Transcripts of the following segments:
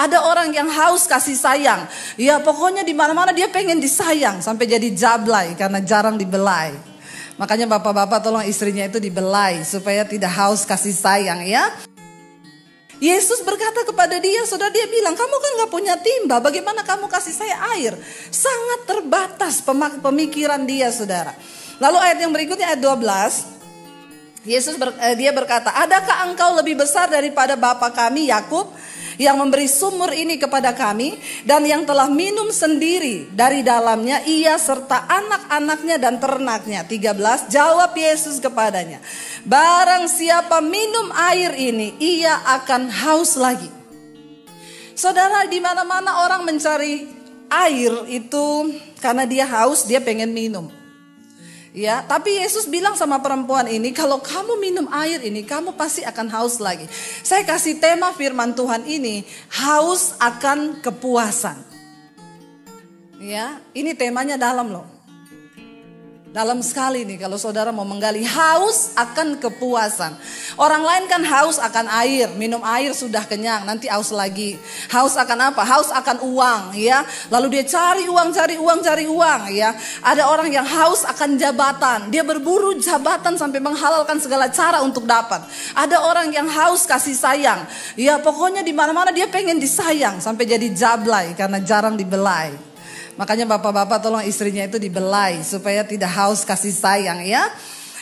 Ada orang yang haus kasih sayang. Ya pokoknya di mana-mana dia pengen disayang. Sampai jadi jablay karena jarang dibelai. Makanya bapak-bapak tolong istrinya itu dibelai. Supaya tidak haus kasih sayang ya. Yesus berkata kepada dia, saudara, dia bilang, kamu kan gak punya timba, bagaimana kamu kasih saya air? Sangat terbatas pemikiran dia, saudara. Lalu ayat yang berikutnya, ayat 12. Dia berkata, adakah engkau lebih besar daripada bapa kami Yakub yang memberi sumur ini kepada kami dan yang telah minum sendiri dari dalamnya ia serta anak-anaknya dan ternaknya. 13. Jawab Yesus kepadanya, barang siapa minum air ini ia akan haus lagi. Saudara, di mana-mana orang mencari air itu karena dia haus, dia pengen minum. Ya, tapi Yesus bilang sama perempuan ini, kalau kamu minum air ini, kamu pasti akan haus lagi. Saya kasih tema firman Tuhan ini, haus akan kepuasan. Ya, ini temanya dalam loh. Dalam sekali nih kalau saudara mau menggali, haus akan kepuasan. Orang lain kan haus akan air, minum air sudah kenyang, nanti haus lagi. Haus akan apa? Haus akan uang ya. Lalu dia cari uang ya. Ada orang yang haus akan jabatan, dia berburu jabatan sampai menghalalkan segala cara untuk dapat. Ada orang yang haus kasih sayang, ya pokoknya di mana-mana dia pengen disayang sampai jadi jablay karena jarang dibelai. Makanya bapak-bapak tolong istrinya itu dibelai supaya tidak haus kasih sayang ya.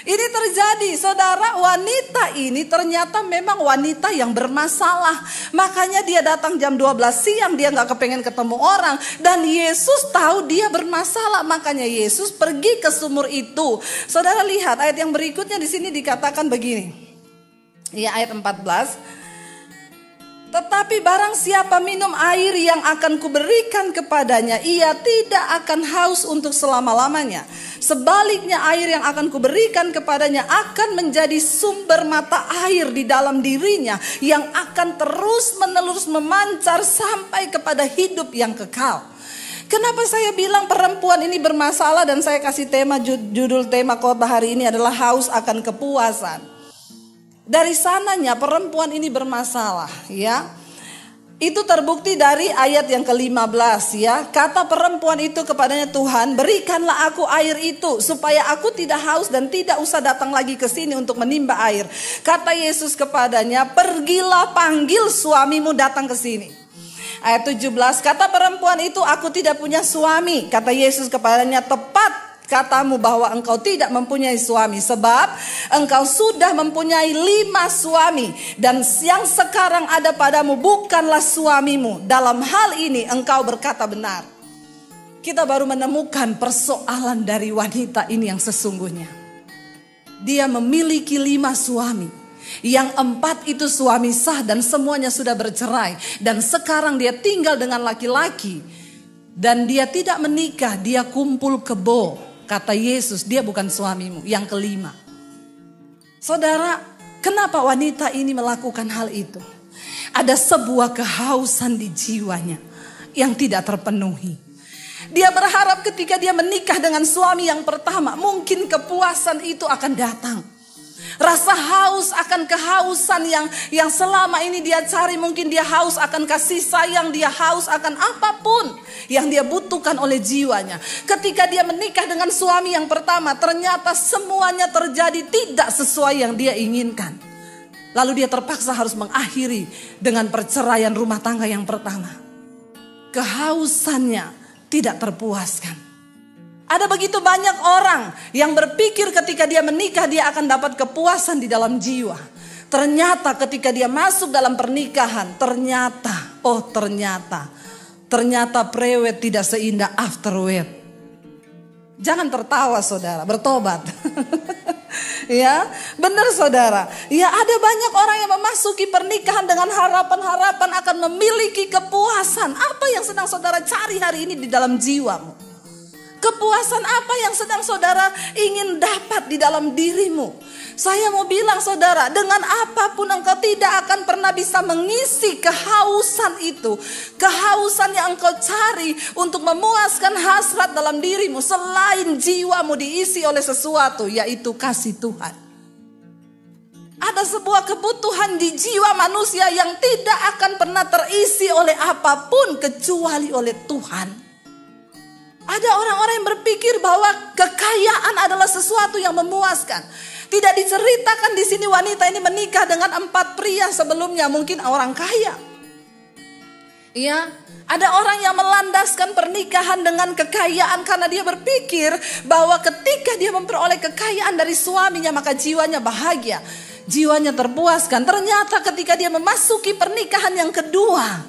Ini terjadi, saudara, wanita ini ternyata memang wanita yang bermasalah. Makanya dia datang jam 12 siang, dia gak kepengen ketemu orang. Dan Yesus tahu dia bermasalah, makanya Yesus pergi ke sumur itu. Saudara lihat ayat yang berikutnya, di sini dikatakan begini. Ya, ayat 14. Tetapi barang siapa minum air yang akan kuberikan kepadanya, ia tidak akan haus untuk selama-lamanya. Sebaliknya air yang akan kuberikan kepadanya akan menjadi sumber mata air di dalam dirinya, yang akan terus-menerus memancar sampai kepada hidup yang kekal. Kenapa saya bilang perempuan ini bermasalah dan saya kasih tema, judul tema khotbah hari ini adalah haus akan kepuasan. Dari sananya perempuan ini bermasalah ya. Itu terbukti dari ayat yang ke-15 ya. Kata perempuan itu kepadanya, Tuhan berikanlah aku air itu supaya aku tidak haus dan tidak usah datang lagi ke sini untuk menimba air. Kata Yesus kepadanya, pergilah panggil suamimu datang ke sini. Ayat 17, kata perempuan itu, aku tidak punya suami. Kata Yesus kepadanya, tepat katamu bahwa engkau tidak mempunyai suami, sebab engkau sudah mempunyai 5 suami dan yang sekarang ada padamu bukanlah suamimu. Dalam hal ini engkau berkata benar. Kita baru menemukan persoalan dari wanita ini yang sesungguhnya. Dia memiliki 5 suami. Yang 4 itu suami sah dan semuanya sudah bercerai. Dan sekarang dia tinggal dengan laki-laki. Dan dia tidak menikah, dia kumpul kebo. Kata Yesus, dia bukan suamimu. Yang kelima. Saudara, kenapa wanita ini melakukan hal itu? Ada sebuah kehausan di jiwanya yang tidak terpenuhi. Dia berharap ketika dia menikah dengan suami yang pertama, mungkin kepuasan itu akan datang. Rasa haus akan kehausan yang selama ini dia cari, mungkin dia haus akan kasih sayang, dia haus akan apapun yang dia butuhkan oleh jiwanya. Ketika dia menikah dengan suami yang pertama, ternyata semuanya terjadi tidak sesuai yang dia inginkan. Lalu dia terpaksa harus mengakhiri dengan perceraian rumah tangga yang pertama. Kehausannya tidak terpuaskan. Ada begitu banyak orang yang berpikir ketika dia menikah dia akan dapat kepuasan di dalam jiwa. Ternyata ketika dia masuk dalam pernikahan, ternyata prewed tidak seindah afterwed. Jangan tertawa saudara, bertobat. Ya, benar saudara. Ya, ada banyak orang yang memasuki pernikahan dengan harapan-harapan akan memiliki kepuasan. Apa yang sedang saudara cari hari ini di dalam jiwamu? Kepuasan apa yang sedang saudara ingin dapat di dalam dirimu? Saya mau bilang saudara, dengan apapun engkau tidak akan pernah bisa mengisi kehausan itu. Kehausan yang engkau cari untuk memuaskan hasrat dalam dirimu. Selain jiwamu diisi oleh sesuatu, yaitu kasih Tuhan. Ada sebuah kebutuhan di jiwa manusia yang tidak akan pernah terisi oleh apapun kecuali oleh Tuhan. Ada orang-orang yang berpikir bahwa kekayaan adalah sesuatu yang memuaskan. Tidak diceritakan di sini wanita ini menikah dengan 4 pria sebelumnya, mungkin orang kaya. Ya, ada orang yang melandaskan pernikahan dengan kekayaan karena dia berpikir bahwa ketika dia memperoleh kekayaan dari suaminya maka jiwanya bahagia, jiwanya terpuaskan. Ternyata ketika dia memasuki pernikahan yang kedua,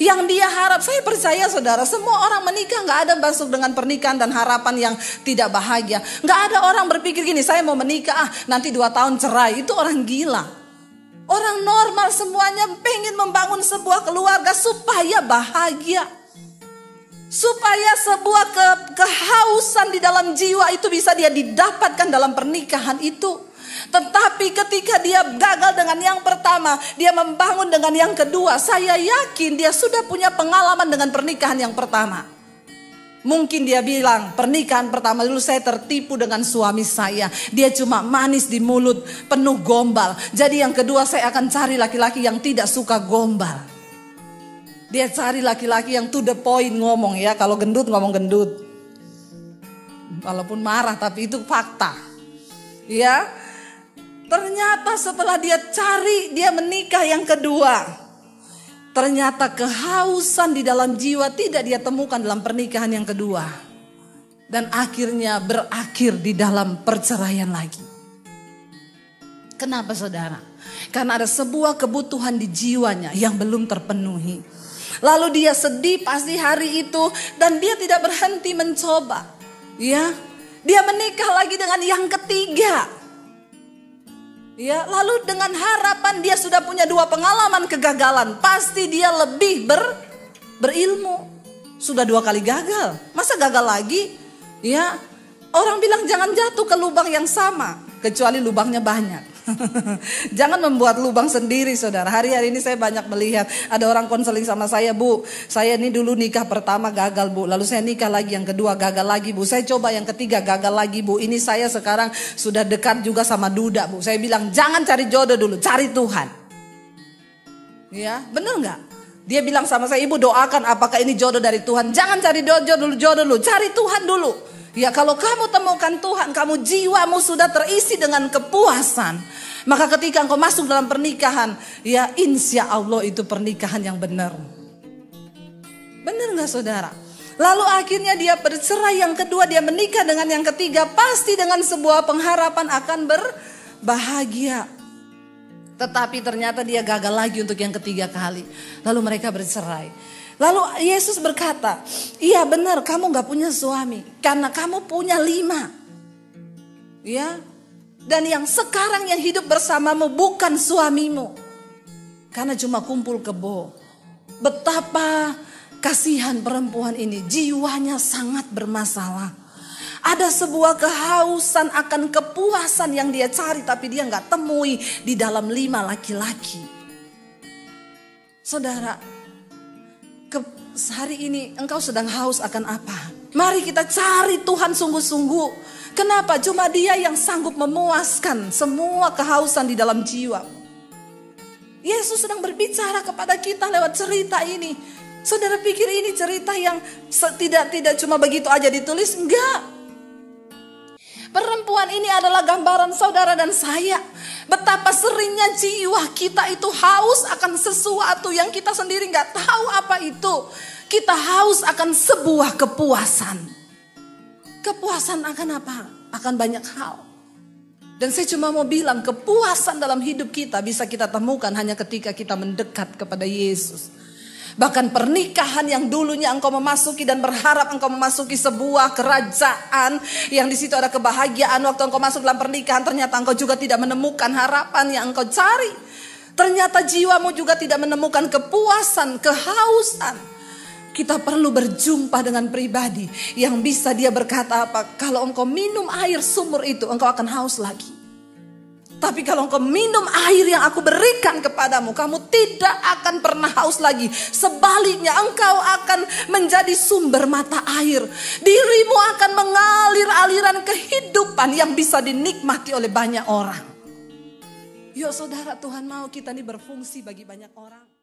yang dia harap, saya percaya saudara, semua orang menikah gak ada masuk dengan pernikahan dan harapan yang tidak bahagia. Gak ada orang berpikir gini, saya mau menikah nanti 2 tahun cerai. Itu orang gila. Orang normal semuanya pengen membangun sebuah keluarga supaya bahagia. Supaya sebuah kehausan di dalam jiwa itu bisa dia didapatkan dalam pernikahan itu. Tetapi ketika dia gagal dengan yang pertama, dia membangun dengan yang kedua. Saya yakin dia sudah punya pengalaman dengan pernikahan yang pertama. Mungkin dia bilang, pernikahan pertama dulu saya tertipu dengan suami saya. Dia cuma manis di mulut, penuh gombal. Jadi yang kedua saya akan cari laki-laki yang tidak suka gombal. Dia cari laki-laki yang to the point ngomong ya. Kalau gendut ngomong gendut. Walaupun marah tapi itu fakta. Ya. Ternyata setelah dia cari, dia menikah yang kedua. Ternyata kehausan di dalam jiwa tidak dia temukan dalam pernikahan yang kedua. Dan akhirnya berakhir di dalam perceraian lagi. Kenapa saudara? Karena ada sebuah kebutuhan di jiwanya yang belum terpenuhi. Lalu dia sedih pasti hari itu dan dia tidak berhenti mencoba. Ya, dia menikah lagi dengan yang ketiga. Ya, lalu dengan harapan dia sudah punya 2 pengalaman kegagalan. Pasti dia lebih berilmu. Sudah 2 kali gagal. Masa gagal lagi? Ya, orang bilang jangan jatuh ke lubang yang sama. Kecuali lubangnya banyak. Jangan membuat lubang sendiri saudara. Hari-hari ini saya banyak melihat. Ada orang konseling sama saya, Bu. Saya ini dulu nikah pertama gagal Bu. Lalu saya nikah lagi yang kedua gagal lagi Bu. Saya coba yang ketiga gagal lagi Bu. Ini saya sekarang sudah dekat juga sama duda Bu. Saya bilang jangan cari jodoh dulu, cari Tuhan. Ya, benar gak? Dia bilang sama saya, Ibu doakan apakah ini jodoh dari Tuhan. Jangan cari jodoh dulu, cari Tuhan dulu. Ya, kalau kamu temukan Tuhan, kamu jiwamu sudah terisi dengan kepuasan. Maka ketika engkau masuk dalam pernikahan, ya insya Allah itu pernikahan yang benar. Benar gak saudara? Lalu akhirnya dia bercerai yang kedua, dia menikah dengan yang ketiga. Pasti dengan sebuah pengharapan akan berbahagia. Tetapi ternyata dia gagal lagi untuk yang ketiga kali. Lalu mereka bercerai. Lalu Yesus berkata, iya benar kamu gak punya suami. Karena kamu punya 5. Ya. Dan yang sekarang yang hidup bersamamu bukan suamimu. Karena cuma kumpul kebo. Betapa kasihan perempuan ini. Jiwanya sangat bermasalah. Ada sebuah kehausan akan kepuasan yang dia cari. Tapi dia gak temui di dalam 5 laki-laki. Saudara, hari ini engkau sedang haus akan apa? Mari kita cari Tuhan sungguh-sungguh. Kenapa? Cuma Dia yang sanggup memuaskan semua kehausan di dalam jiwa. Yesus sedang berbicara kepada kita lewat cerita ini. Saudara pikir ini cerita yang tidak cuma begitu aja ditulis? Enggak. Perempuan ini adalah gambaran saudara dan saya. Betapa seringnya jiwa kita itu haus akan sesuatu yang kita sendiri gak tahu apa itu. Kita haus akan sebuah kepuasan. Kepuasan akan apa? Akan banyak hal. Dan saya cuma mau bilang kepuasan dalam hidup kita bisa kita temukan hanya ketika kita mendekat kepada Yesus. Bahkan pernikahan yang dulunya engkau memasuki dan berharap engkau memasuki sebuah kerajaan yang di situ ada kebahagiaan, waktu engkau masuk dalam pernikahan ternyata engkau juga tidak menemukan harapan yang engkau cari. Ternyata jiwamu juga tidak menemukan kepuasan, kehausan. Kita perlu berjumpa dengan pribadi yang bisa dia berkata apa? Kalau engkau minum air sumur itu engkau akan haus lagi. Tapi kalau engkau minum air yang aku berikan kepadamu, kamu tidak akan pernah haus lagi. Sebaliknya engkau akan menjadi sumber mata air. Dirimu akan mengalir aliran kehidupan yang bisa dinikmati oleh banyak orang. Yuk saudara, Tuhan mau kita ini berfungsi bagi banyak orang.